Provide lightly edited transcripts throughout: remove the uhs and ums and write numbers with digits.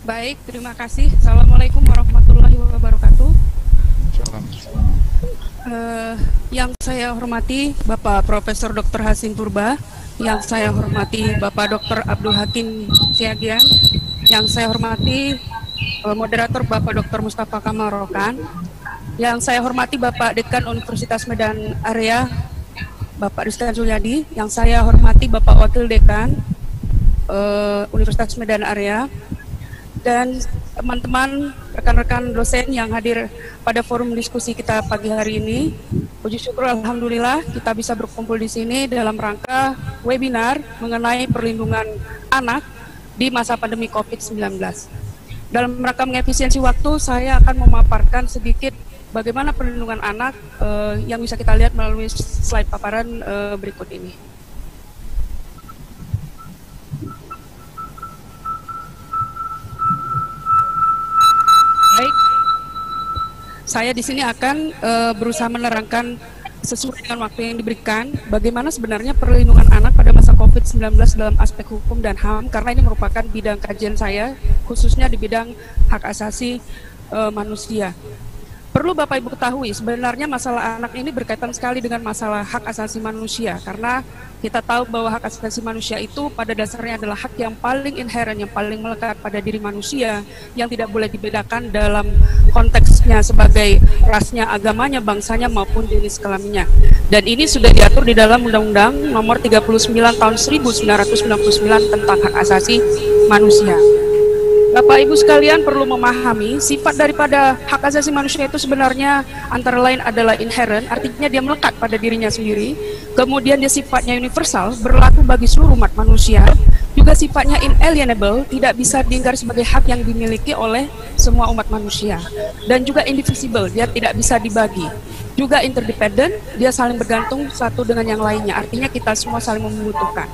Baik, terima kasih. Assalamualaikum warahmatullahi wabarakatuh. Yang saya hormati Bapak Profesor Dr. Hasim Purba, yang saya hormati Bapak Dr. Abdul Hakim Siagian, yang saya hormati moderator Bapak Dr. Mustafa Kamal Rokan, yang saya hormati Bapak Dekan Universitas Medan Area, Bapak Rizkan Suryadi, yang saya hormati Bapak Wakil Dekan Universitas Medan Area, dan teman-teman, rekan-rekan dosen yang hadir pada forum diskusi kita pagi hari ini. Puji syukur alhamdulillah kita bisa berkumpul di sini dalam rangka webinar mengenai perlindungan anak di masa pandemi COVID-19. Dalam rangka mengefisiensi waktu, saya akan memaparkan sedikit bagaimana perlindungan anak yang bisa kita lihat melalui slide paparan berikut ini. Baik, saya di sini akan berusaha menerangkan sesuai dengan waktu yang diberikan bagaimana sebenarnya perlindungan anak pada masa COVID-19 dalam aspek hukum dan HAM, karena ini merupakan bidang kajian saya, khususnya di bidang hak asasi manusia. Perlu Bapak Ibu ketahui, sebenarnya masalah anak ini berkaitan sekali dengan masalah hak asasi manusia, karena kita tahu bahwa hak asasi manusia itu pada dasarnya adalah hak yang paling inheren, yang paling melekat pada diri manusia, yang tidak boleh dibedakan dalam konteksnya sebagai rasnya, agamanya, bangsanya, maupun jenis kelaminnya. Dan ini sudah diatur di dalam Undang-Undang Nomor 39 Tahun 1999 tentang hak asasi manusia. Bapak Ibu sekalian perlu memahami sifat daripada hak asasi manusia itu sebenarnya antara lain adalah inherent, artinya dia melekat pada dirinya sendiri. Kemudian dia sifatnya universal, berlaku bagi seluruh umat manusia. Juga sifatnya inalienable, tidak bisa diingkari sebagai hak yang dimiliki oleh semua umat manusia. Dan juga indivisible, dia tidak bisa dibagi. Juga interdependent, dia saling bergantung satu dengan yang lainnya, artinya kita semua saling membutuhkan.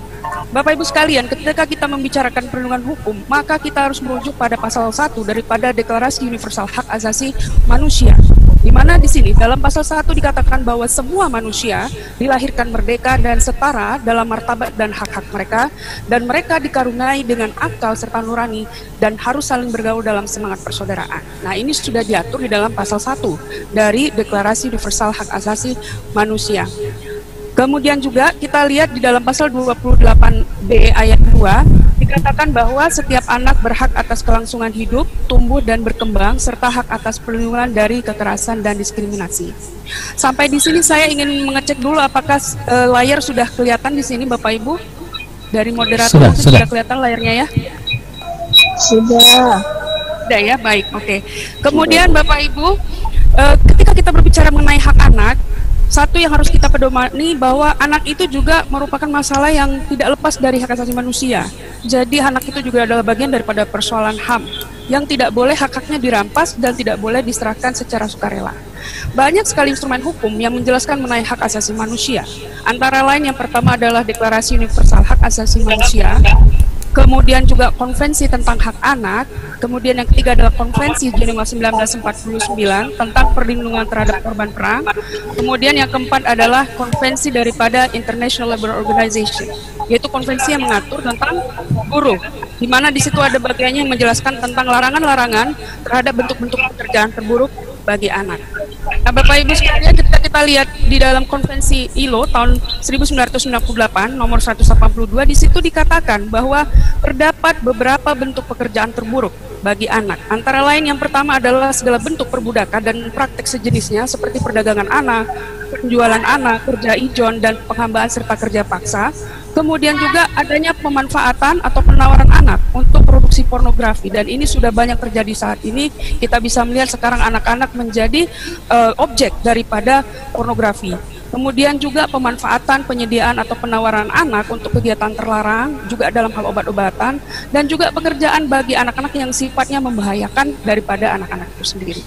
Bapak Ibu sekalian, ketika kita membicarakan perlindungan hukum, maka kita harus merujuk pada pasal 1 daripada Deklarasi Universal Hak Asasi Manusia. Di mana di sini dalam pasal 1 dikatakan bahwa semua manusia dilahirkan merdeka dan setara dalam martabat dan hak-hak mereka, dan mereka dikaruniai dengan akal serta nurani dan harus saling bergaul dalam semangat persaudaraan. Nah, ini sudah diatur di dalam pasal 1 dari Deklarasi Universal Hak Asasi Manusia. Kemudian juga kita lihat di dalam pasal 28B ayat 2 dikatakan bahwa setiap anak berhak atas kelangsungan hidup, tumbuh dan berkembang serta hak atas perlindungan dari kekerasan dan diskriminasi. Sampai di sini saya ingin mengecek dulu apakah layar sudah kelihatan di sini Bapak Ibu? Dari moderator sudah kelihatan layarnya ya? Sudah. Sudah ya, baik, oke. Kemudian Bapak Ibu, ketika kita berbicara mengenai hak anak, satu yang harus kita pedomani bahwa anak itu juga merupakan masalah yang tidak lepas dari hak asasi manusia. Jadi anak itu juga adalah bagian daripada persoalan HAM yang tidak boleh hak-haknya dirampas dan tidak boleh diserahkan secara sukarela. Banyak sekali instrumen hukum yang menjelaskan mengenai hak asasi manusia. Antara lain yang pertama adalah Deklarasi Universal Hak Asasi Manusia, kemudian juga Konvensi tentang Hak Anak, kemudian yang ketiga adalah Konvensi Jenewa 1949 tentang perlindungan terhadap korban perang, kemudian yang keempat adalah Konvensi daripada International Labour Organization, yaitu konvensi yang mengatur tentang buruh, di mana di situ ada bagiannya yang menjelaskan tentang larangan-larangan terhadap bentuk-bentuk pekerjaan terburuk bagi anak. Nah, Bapak Ibu sekalian, ketika kita lihat di dalam konvensi ILO tahun 1998 nomor 182, di situ dikatakan bahwa terdapat beberapa bentuk pekerjaan terburuk bagi anak. Antara lain yang pertama adalah segala bentuk perbudakan dan praktek sejenisnya seperti perdagangan anak, penjualan anak, kerja ijon dan penghambaan serta kerja paksa. Kemudian juga adanya pemanfaatan atau penawaran anak untuk produksi pornografi, dan ini sudah banyak terjadi saat ini. Kita bisa melihat sekarang anak-anak menjadi objek daripada pornografi. Kemudian juga pemanfaatan, penyediaan atau penawaran anak untuk kegiatan terlarang juga dalam hal obat-obatan, dan juga pekerjaan bagi anak-anak yang sifatnya membahayakan daripada anak-anak itu sendiri.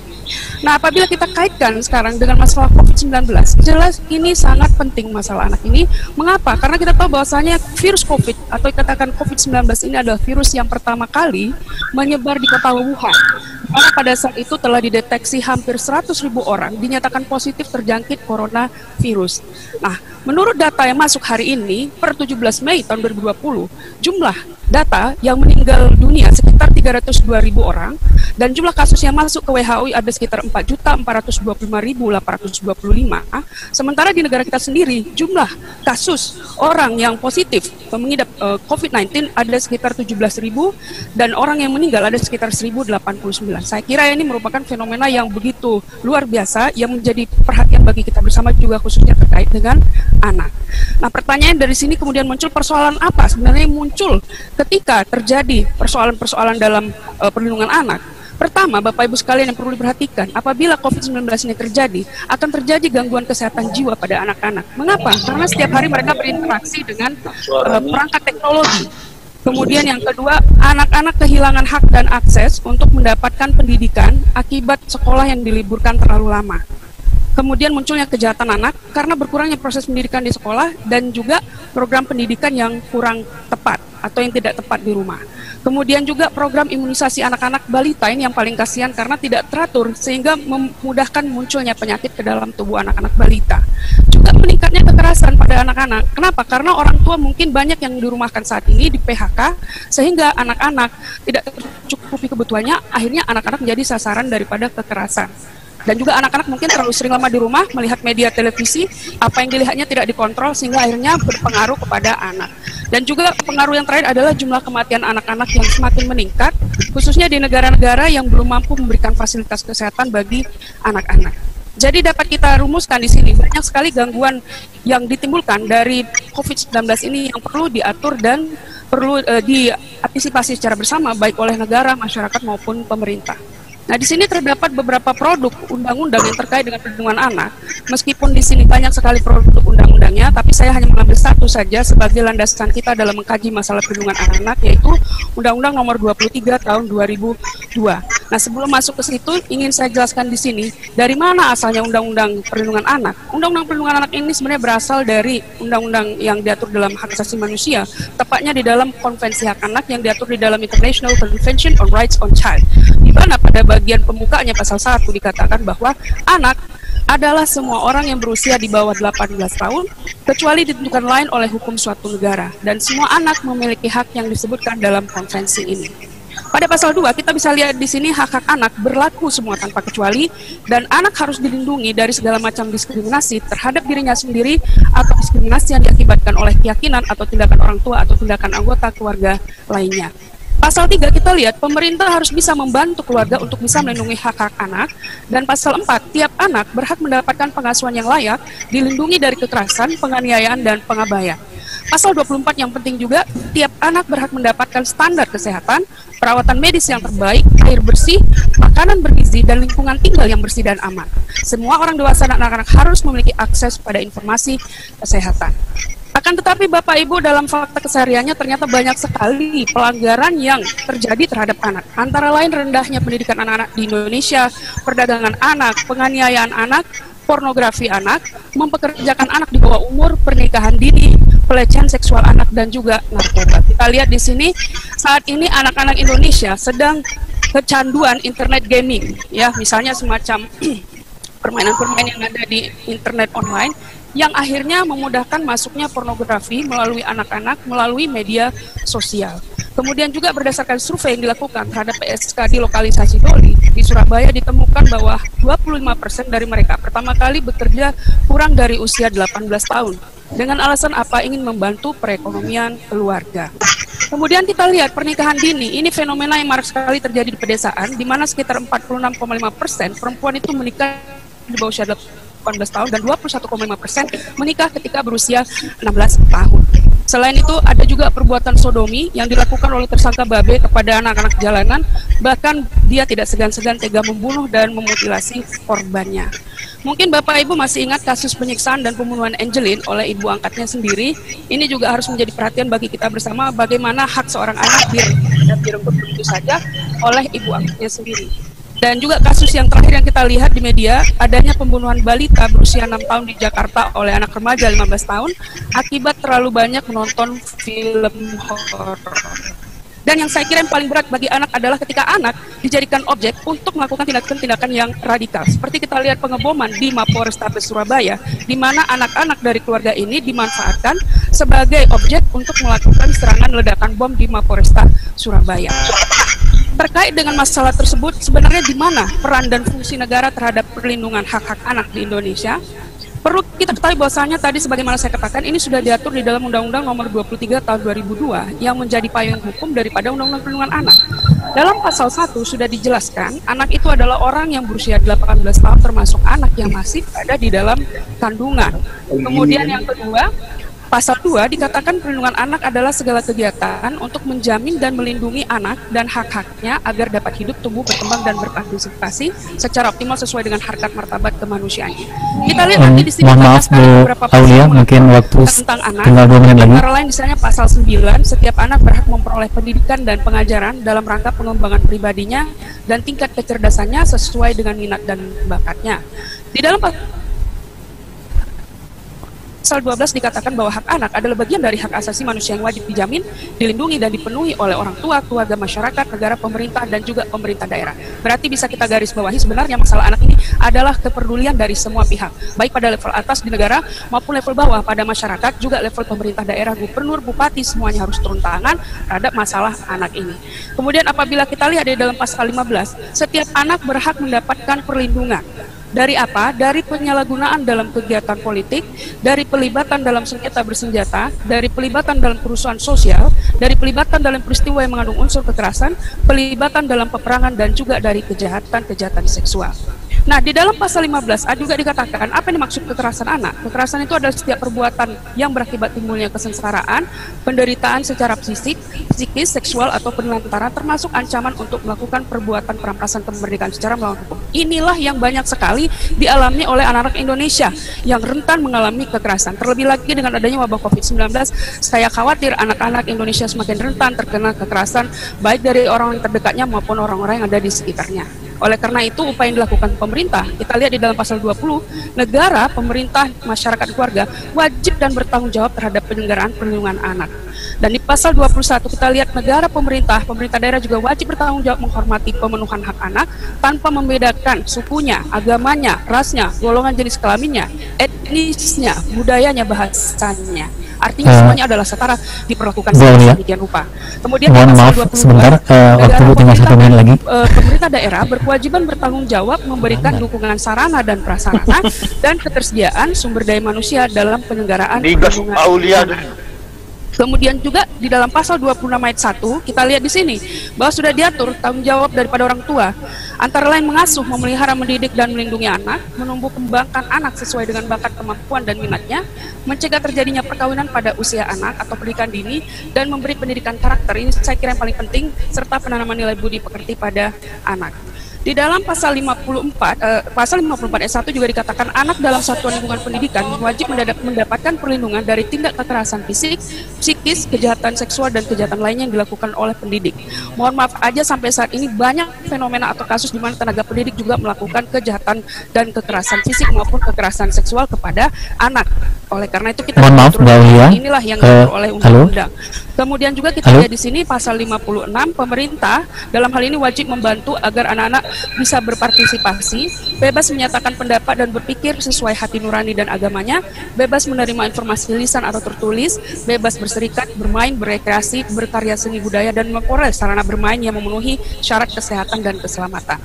Nah, apabila kita kaitkan sekarang dengan masalah COVID-19, jelas ini sangat penting masalah anak ini. Mengapa? Karena kita tahu bahwasanya virus COVID atau dikatakan COVID-19 ini adalah virus yang pertama kali menyebar di kota Wuhan. Karena pada saat itu telah dideteksi hampir 100.000 orang dinyatakan positif terjangkit coronavirus. Nah, menurut data yang masuk hari ini, per 17 Mei tahun 2020, jumlah data yang meninggal dunia sekitar 302.000 orang, dan jumlah kasus yang masuk ke WHO ada sekitar 4.425.825. Sementara di negara kita sendiri, jumlah kasus orang yang positif mengidap COVID-19 ada sekitar 17.000, dan orang yang meninggal ada sekitar 1.089. Saya kira ini merupakan fenomena yang begitu luar biasa, yang menjadi perhatian bagi kita bersama juga, khususnya terkait dengan anak. Nah, pertanyaan dari sini kemudian muncul, persoalan apa sebenarnya yang muncul ketika terjadi persoalan-persoalan dalam perlindungan anak. Pertama, Bapak Ibu sekalian yang perlu diperhatikan, apabila COVID-19 ini terjadi, akan terjadi gangguan kesehatan jiwa pada anak-anak. Mengapa? Karena setiap hari mereka berinteraksi dengan perangkat teknologi. Kemudian yang kedua, anak-anak kehilangan hak dan akses untuk mendapatkan pendidikan akibat sekolah yang diliburkan terlalu lama. Kemudian munculnya kejahatan anak karena berkurangnya proses pendidikan di sekolah dan juga program pendidikan yang kurang tepat atau yang tidak tepat di rumah. Kemudian juga program imunisasi anak-anak balita ini yang paling kasihan karena tidak teratur sehingga memudahkan munculnya penyakit ke dalam tubuh anak-anak balita. Juga meningkatnya kekerasan pada anak-anak. Kenapa? Karena orang tua mungkin banyak yang dirumahkan saat ini di PHK sehingga anak-anak tidak tercukupi kebutuhannya, akhirnya anak-anak menjadi sasaran daripada kekerasan. Dan juga anak-anak mungkin terlalu sering lama di rumah melihat media televisi, apa yang dilihatnya tidak dikontrol sehingga akhirnya berpengaruh kepada anak. Dan juga pengaruh yang terakhir adalah jumlah kematian anak-anak yang semakin meningkat, khususnya di negara-negara yang belum mampu memberikan fasilitas kesehatan bagi anak-anak. Jadi dapat kita rumuskan di sini, banyak sekali gangguan yang ditimbulkan dari COVID-19 ini yang perlu diatur dan perlu diantisipasi secara bersama, baik oleh negara, masyarakat maupun pemerintah. Nah, di sini terdapat beberapa produk undang-undang yang terkait dengan perlindungan anak. Meskipun di sini banyak sekali produk undang-undangnya, tapi saya hanya mengambil satu saja sebagai landasan kita dalam mengkaji masalah perlindungan anak, yaitu Undang-Undang Nomor 23 Tahun 2002. Nah, sebelum masuk ke situ, ingin saya jelaskan di sini dari mana asalnya Undang-Undang Perlindungan Anak. Undang-Undang Perlindungan Anak ini sebenarnya berasal dari undang-undang yang diatur dalam hak asasi manusia, tepatnya di dalam Konvensi Hak Anak yang diatur di dalam International Convention on Rights on Child, di mana pada bagian pembukanya pasal 1 dikatakan bahwa anak adalah semua orang yang berusia di bawah 18 tahun, kecuali ditentukan lain oleh hukum suatu negara, dan semua anak memiliki hak yang disebutkan dalam konvensi ini. Pada pasal 2 kita bisa lihat di sini hak-hak anak berlaku semua tanpa kecuali, dan anak harus dilindungi dari segala macam diskriminasi terhadap dirinya sendiri atau diskriminasi yang diakibatkan oleh keyakinan atau tindakan orang tua atau tindakan anggota keluarga lainnya. Pasal 3 kita lihat pemerintah harus bisa membantu keluarga untuk bisa melindungi hak-hak anak, dan pasal 4 tiap anak berhak mendapatkan pengasuhan yang layak, dilindungi dari kekerasan, penganiayaan, dan pengabaian. Pasal 24 yang penting juga, tiap anak berhak mendapatkan standar kesehatan, perawatan medis yang terbaik, air bersih, makanan bergizi, dan lingkungan tinggal yang bersih dan aman. Semua orang dewasa dan anak-anak harus memiliki akses pada informasi kesehatan. Akan tetapi Bapak Ibu dalam fakta kesehariannya ternyata banyak sekali pelanggaran yang terjadi terhadap anak. Antara lain rendahnya pendidikan anak-anak di Indonesia, perdagangan anak, penganiayaan anak, pornografi anak, mempekerjakan anak di bawah umur, pernikahan dini, pelecehan seksual anak, dan juga narkoba. Kita lihat di sini saat ini anak-anak Indonesia sedang kecanduan internet gaming, ya, misalnya semacam permainan-permainan yang ada di internet online yang akhirnya memudahkan masuknya pornografi melalui anak-anak melalui media sosial. Kemudian juga berdasarkan survei yang dilakukan terhadap PSK di lokalisasi Doli di Surabaya ditemukan bahwa 25% dari mereka pertama kali bekerja kurang dari usia 18 tahun. Dengan alasan apa? Ingin membantu perekonomian keluarga. Kemudian kita lihat pernikahan dini, ini fenomena yang marak sekali terjadi di pedesaan, di mana sekitar 46,5% perempuan itu menikah di bawah usia 18 tahun dan 21,5% menikah ketika berusia 16 tahun. Selain itu ada juga perbuatan sodomi yang dilakukan oleh tersangka Babe kepada anak-anak jalanan, bahkan dia tidak segan-segan tega membunuh dan memutilasi korbannya. Mungkin Bapak Ibu masih ingat kasus penyiksaan dan pembunuhan Angelin oleh ibu angkatnya sendiri. Ini juga harus menjadi perhatian bagi kita bersama bagaimana hak seorang anak direnggut begitu saja oleh ibu angkatnya sendiri. Dan juga kasus yang terakhir yang kita lihat di media, adanya pembunuhan balita berusia 6 tahun di Jakarta oleh anak remaja 15 tahun akibat terlalu banyak menonton film horor. Dan yang saya kira yang paling berat bagi anak adalah ketika anak dijadikan objek untuk melakukan tindakan-tindakan yang radikal. Seperti kita lihat pengeboman di Mapolrestabes Surabaya, di mana anak-anak dari keluarga ini dimanfaatkan sebagai objek untuk melakukan serangan ledakan bom di Mapolresta Surabaya. Terkait dengan masalah tersebut, sebenarnya di mana peran dan fungsi negara terhadap perlindungan hak-hak anak di Indonesia? Perlu kita ketahui bahwasanya tadi sebagaimana saya katakan ini sudah diatur di dalam Undang-Undang Nomor 23 Tahun 2002 yang menjadi payung hukum daripada Undang-Undang Perlindungan Anak. Dalam pasal 1 sudah dijelaskan anak itu adalah orang yang berusia 18 tahun termasuk anak yang masih ada di dalam kandungan. Kemudian yang kedua, Pasal 2 dikatakan perlindungan anak adalah segala kegiatan untuk menjamin dan melindungi anak dan hak-haknya agar dapat hidup, tumbuh, berkembang, dan berpartisipasi secara optimal sesuai dengan harkat martabat kemanusiaan. Kita lihat nanti di sini maaf Bu Aulia, mungkin waktu tentang anak. tinggal 2 menit lagi. Antara lain misalnya pasal 9, setiap anak berhak memperoleh pendidikan dan pengajaran dalam rangka pengembangan pribadinya dan tingkat kecerdasannya sesuai dengan minat dan bakatnya. Di dalam Pasal 12 dikatakan bahwa hak anak adalah bagian dari hak asasi manusia yang wajib dijamin, dilindungi, dan dipenuhi oleh orang tua, keluarga, masyarakat, negara, pemerintah, dan juga pemerintah daerah. Berarti bisa kita garis bawahi sebenarnya masalah anak ini adalah kepedulian dari semua pihak, baik pada level atas di negara maupun level bawah pada masyarakat, juga level pemerintah daerah, gubernur, bupati, semuanya harus turun tangan terhadap masalah anak ini. Kemudian apabila kita lihat di dalam pasal 15, setiap anak berhak mendapatkan perlindungan. Dari apa? Dari penyalahgunaan dalam kegiatan politik, dari pelibatan dalam sengketa bersenjata, dari pelibatan dalam kerusuhan sosial, dari pelibatan dalam peristiwa yang mengandung unsur kekerasan, pelibatan dalam peperangan, dan juga dari kejahatan-kejahatan seksual. Nah, di dalam pasal 15 juga dikatakan apa yang dimaksud kekerasan anak. Kekerasan itu adalah setiap perbuatan yang berakibat timbulnya kesengsaraan, penderitaan secara psikis, seksual, atau penelantaran, termasuk ancaman untuk melakukan perbuatan perampasan kemerdekaan secara melawan hukum. Inilah yang banyak sekali dialami oleh anak-anak Indonesia yang rentan mengalami kekerasan. Terlebih lagi dengan adanya wabah COVID-19, saya khawatir anak-anak Indonesia semakin rentan terkena kekerasan, baik dari orang terdekatnya maupun orang-orang yang ada di sekitarnya. Oleh karena itu, upaya yang dilakukan pemerintah, kita lihat di dalam pasal 20, negara, pemerintah, masyarakat, keluarga, wajib dan bertanggung jawab terhadap penyelenggaraan perlindungan anak. Dan di pasal 21, kita lihat negara, pemerintah daerah juga wajib bertanggung jawab menghormati pemenuhan hak anak tanpa membedakan sukunya, agamanya, rasnya, golongan jenis kelaminnya, etnisnya, budayanya, bahasanya. Artinya semuanya adalah setara diperlakukan sedemikian rupa. Kemudian maaf, sebentar, waktu tinggal 1 menit lagi. Pemerintah daerah berkewajiban bertanggung jawab memberikan dukungan sarana dan prasarana dan ketersediaan sumber daya manusia dalam penyelenggaraan perlindungan. Kemudian juga di dalam pasal 26 ayat 1 kita lihat di sini bahwa sudah diatur tanggung jawab daripada orang tua, antara lain mengasuh, memelihara, mendidik, dan melindungi anak, menumbuh kembangkan anak sesuai dengan bakat, kemampuan, dan minatnya, mencegah terjadinya perkawinan pada usia anak atau pendidikan dini, dan memberi pendidikan karakter. Ini saya kira yang paling penting, serta penanaman nilai budi pekerti pada anak. Di dalam pasal 54 ayat 1 juga dikatakan anak dalam satuan lingkungan pendidikan wajib mendapatkan perlindungan dari tindak kekerasan fisik, psikis, kejahatan seksual, dan kejahatan lainnya yang dilakukan oleh pendidik. Mohon maaf aja sampai saat ini banyak fenomena atau kasus di mana tenaga pendidik juga melakukan kejahatan dan kekerasan fisik maupun kekerasan seksual kepada anak. Oleh karena itu kita inilah yang diatur oleh undang-undang. Kemudian juga kita lihat di sini pasal 56, pemerintah dalam hal ini wajib membantu agar anak-anak bisa berpartisipasi, bebas menyatakan pendapat dan berpikir sesuai hati nurani dan agamanya, bebas menerima informasi lisan atau tertulis, bebas berserikat, bermain, berekreasi, berkarya seni budaya, dan memperoleh sarana bermain yang memenuhi syarat kesehatan dan keselamatan.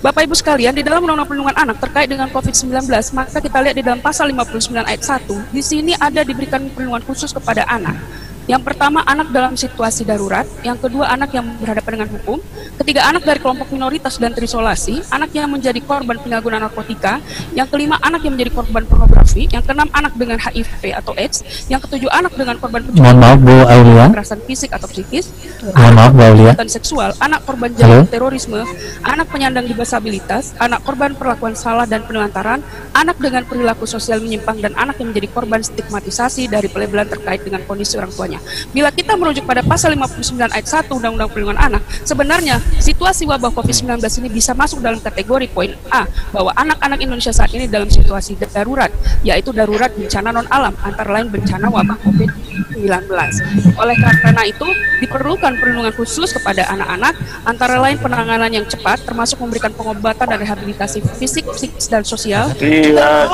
Bapak Ibu sekalian, di dalam Undang-Undang Perlindungan Anak terkait dengan COVID-19, maka kita lihat di dalam pasal 59 ayat 1, di sini ada diberikan perlindungan khusus kepada anak. Yang pertama, anak dalam situasi darurat. Yang kedua, anak yang berhadapan dengan hukum. Ketiga, anak dari kelompok minoritas dan terisolasi. Anak yang menjadi korban penyalahgunaan narkotika. Yang kelima, anak yang menjadi korban pornografi. Yang keenam, anak dengan HIV atau AIDS. Yang ketujuh, anak dengan korban kekerasan fisik atau psikis. Anak korban seksual, anak korban jaringan terorisme, anak penyandang disabilitas, anak korban perlakuan salah dan penelantaran, anak dengan perilaku sosial menyimpang, dan anak yang menjadi korban stigmatisasi dari pelabelan terkait dengan kondisi orang tuanya. Bila kita merujuk pada pasal 59 ayat 1 Undang-Undang Perlindungan Anak, sebenarnya situasi wabah COVID-19 ini bisa masuk dalam kategori poin A, bahwa anak-anak Indonesia saat ini dalam situasi darurat, yaitu darurat bencana non-alam, antara lain bencana wabah COVID-19. Oleh karena itu, diperlukan perlindungan khusus kepada anak-anak, antara lain penanganan yang cepat, termasuk memberikan pengobatan dan rehabilitasi fisik, psikis, dan sosial,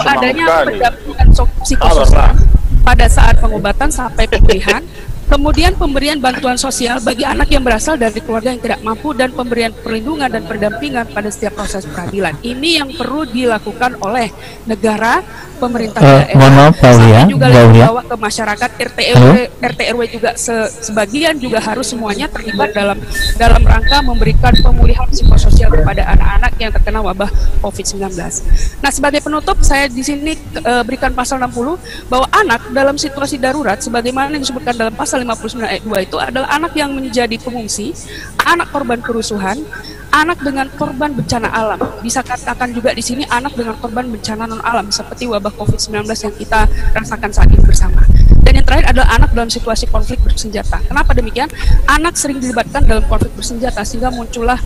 adanya pendampingan psikososial pada saat pengobatan sampai pemulihan, Kemudian pemberian bantuan sosial bagi anak yang berasal dari keluarga yang tidak mampu dan pemberian perlindungan dan pendampingan pada setiap proses peradilan. Ini yang perlu dilakukan oleh negara, pemerintah daerah, mohon maaf, Pak Aulia, juga dibawa ke masyarakat, RT RW juga sebagian juga harus semuanya terlibat dalam rangka memberikan pemulihan psikososial kepada anak-anak yang terkena wabah COVID-19. Nah, sebagai penutup saya di sini berikan pasal 60 bahwa anak dalam situasi darurat sebagaimana yang disebutkan dalam pasal 59 ayat 2 itu adalah anak yang menjadi pengungsi, anak korban kerusuhan, anak dengan korban bencana alam. Bisa katakan juga di sini anak dengan korban bencana non alam seperti wabah COVID-19 yang kita rasakan saat ini bersama. Dan yang terakhir adalah anak dalam situasi konflik bersenjata. Kenapa demikian? Anak sering dilibatkan dalam konflik bersenjata sehingga muncullah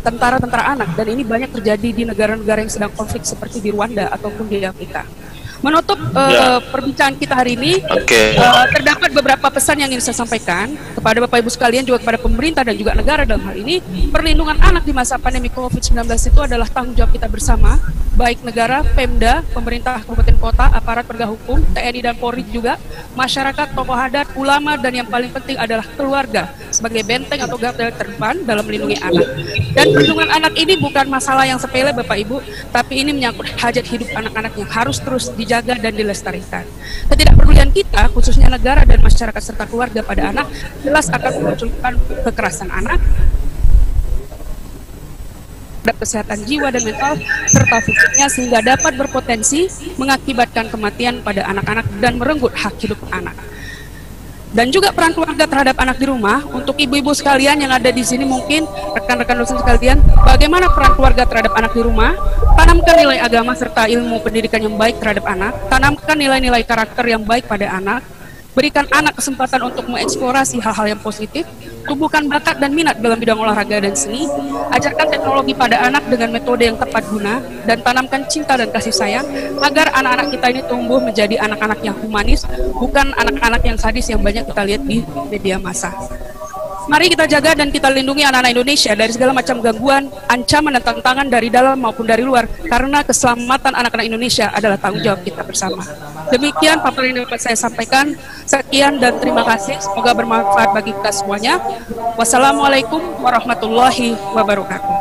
tentara-tentara anak, dan ini banyak terjadi di negara-negara yang sedang konflik seperti di Rwanda ataupun di Afrika. Menutup perbincangan kita hari ini, terdapat beberapa pesan yang ingin saya sampaikan kepada Bapak Ibu sekalian, juga kepada pemerintah dan juga negara dalam hal ini. Perlindungan anak di masa pandemi COVID-19 itu adalah tanggung jawab kita bersama, baik negara, Pemda, pemerintah kabupaten kota, aparat penegak hukum, TNI dan Polri juga, masyarakat, tokoh adat, ulama, dan yang paling penting adalah keluarga sebagai benteng atau garda terdepan dalam melindungi anak. Dan perlindungan anak ini bukan masalah yang sepele Bapak Ibu, tapi ini menyangkut hajat hidup anak-anak yang harus terus dijaga dan dilestarikan. Ketidakpedulian kita, khususnya negara dan masyarakat serta keluarga pada anak, jelas akan memunculkan kekerasan anak, kesehatan jiwa dan mental serta fisiknya, sehingga dapat berpotensi mengakibatkan kematian pada anak-anak dan merenggut hak hidup anak. Dan juga peran keluarga terhadap anak di rumah. Untuk ibu-ibu sekalian yang ada di sini, mungkin rekan-rekan dosen sekalian, bagaimana peran keluarga terhadap anak di rumah? Tanamkan nilai agama serta ilmu pendidikan yang baik terhadap anak, tanamkan nilai-nilai karakter yang baik pada anak, berikan anak kesempatan untuk mengeksplorasi hal-hal yang positif, tumbuhkan bakat dan minat dalam bidang olahraga dan seni, ajarkan teknologi pada anak dengan metode yang tepat guna, dan tanamkan cinta dan kasih sayang agar anak-anak kita ini tumbuh menjadi anak-anak yang humanis, bukan anak-anak yang sadis yang banyak kita lihat di media massa. Mari kita jaga dan kita lindungi anak-anak Indonesia dari segala macam gangguan, ancaman dan tantangan dari dalam maupun dari luar, karena keselamatan anak-anak Indonesia adalah tanggung jawab kita bersama. Demikian paparan yang dapat saya sampaikan. Sekian dan terima kasih. Semoga bermanfaat bagi kita semuanya. Wassalamualaikum warahmatullahi wabarakatuh.